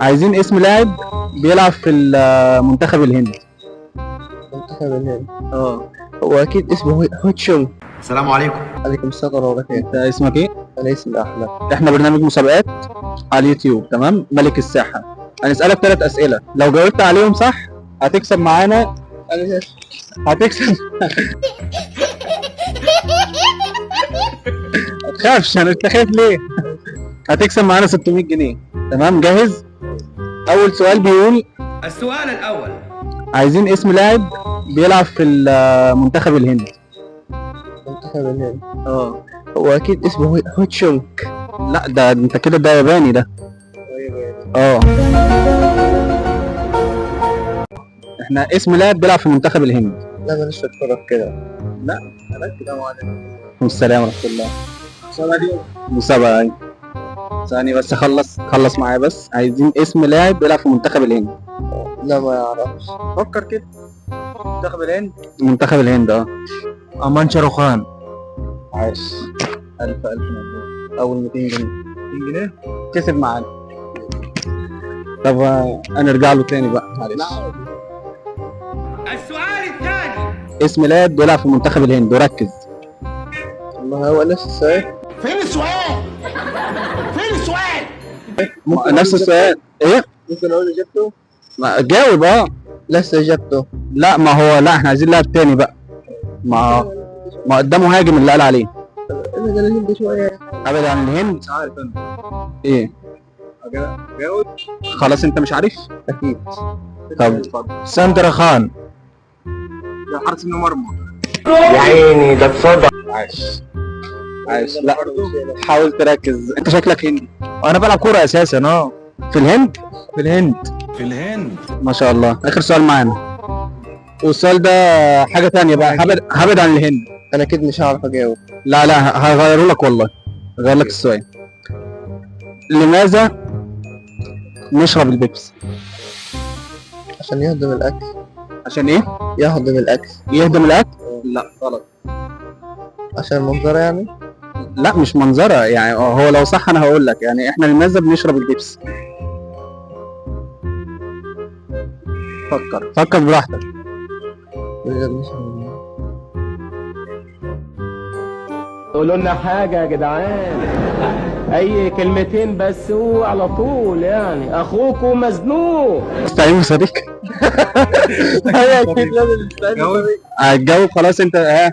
عايزين اسم لاعب بيلعب في منتخب الهند. منتخب الهند. اه هو اكيد اسمه هوتشونج. السلام عليكم. عليكم السلام ورحمه الله وبركاته. انت اسمك ايه؟ انا اسمي احمد. احنا برنامج مسابقات على اليوتيوب، تمام؟ ملك الساحة. هنسألك 3 أسئلة، لو جاوبت عليهم صح هتكسب معانا. انا هتكسب ما تخافش، انت خايف ليه؟ هتكسب معانا 600 جنيه. تمام، جاهز؟ أول سؤال بيقول: السؤال الأول، عايزين اسم لاعب بيلعب في منتخب الهند. منتخب الهند. اه هو اكيد اسمه هوتشونج. لا، ده انت كده ده ياباني ده. اه احنا اسم لاعب بيلعب في منتخب الهند. لا ماليش في الكوره كده. لا ركز اهو عليك. والسلام ورحمة الله. مسابقة ايوه. ثانية بس خلص معايا بس. عايزين اسم لاعب بيلعب في منتخب الهند. لا ما يعرفش. فكر كده. منتخب الهند اه. امان شاروخان. عاش. ألف مبروك. أول 200 جنيه. 200 جنيه كسب معانا. طب هنرجع له تاني بقى معلش. السؤال الثاني، اسم لاعب بيلعب في منتخب الهند وركز. ما هو نفس السؤال. فين السؤال؟ فين السؤال؟ نفس السؤال. ايه؟ ممكن اقول اجابته؟ ما جاوب اه. لسه اجابته. لا ما هو لا، احنا عايزين لاعب تاني بقى. ما قدامه هاجم اللي قال عليه. انا ده الهند شويه. ابعد عن الهند. مش عارف انا. ايه؟ جاوب. خلاص انت مش عارف؟ اكيد. طب ساندرا خان. ده حارس المرمى. يا عيني ده اتصدق. عاش. لا حاول تركز، انت شكلك هندي. انا بلعب كوره اساسا في الهند؟ في الهند. ما شاء الله. اخر سؤال معانا، والسؤال ده حاجة تانية بقى. هبعد عن الهند. انا اكيد مش هعرف اجاوب. لا هغيره لك والله. هغير لك السؤال. لماذا نشرب البيبسي؟ عشان يهضم الاكل. عشان ايه؟ يهضم الاكل. يهضم الاكل؟ لا غلط. عشان منظره يعني. لا مش منظرة يعني، هو لو صح انا هقول لك. يعني احنا لماذا بنشرب البيبسي؟ فكر براحتك. قولوا لنا حاجة يا جدعان، أي كلمتين بس هو على طول، يعني أخوكم مزنوق. استعين بصديق. هي اكيد لازم تستعين. هتجاوب خلاص انت.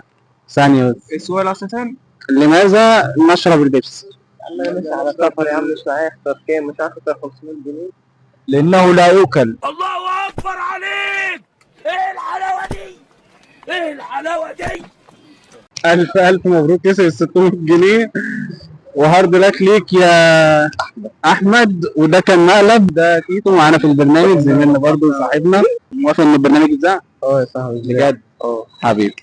ثانية بس. السؤال عشان لماذا نشرب البيبسي؟ انا مش على سفر يا عم، مش معايا اختار كام، مش عارف اختار 500 جنيه. لأنه لا يؤكل. الله أكبر عليك! إيه الحلاوة دي؟ إيه الحلاوة دي؟ ألف مبروك، كسب 600 جنيه وهارد لك ليك يا أحمد. وده كان مقلب، ده تيتو معانا في البرنامج، زميلنا برضه صاحبنا. موافق إن البرنامج يتذاع؟ اه يا صاحبي بجد؟ حبيبي.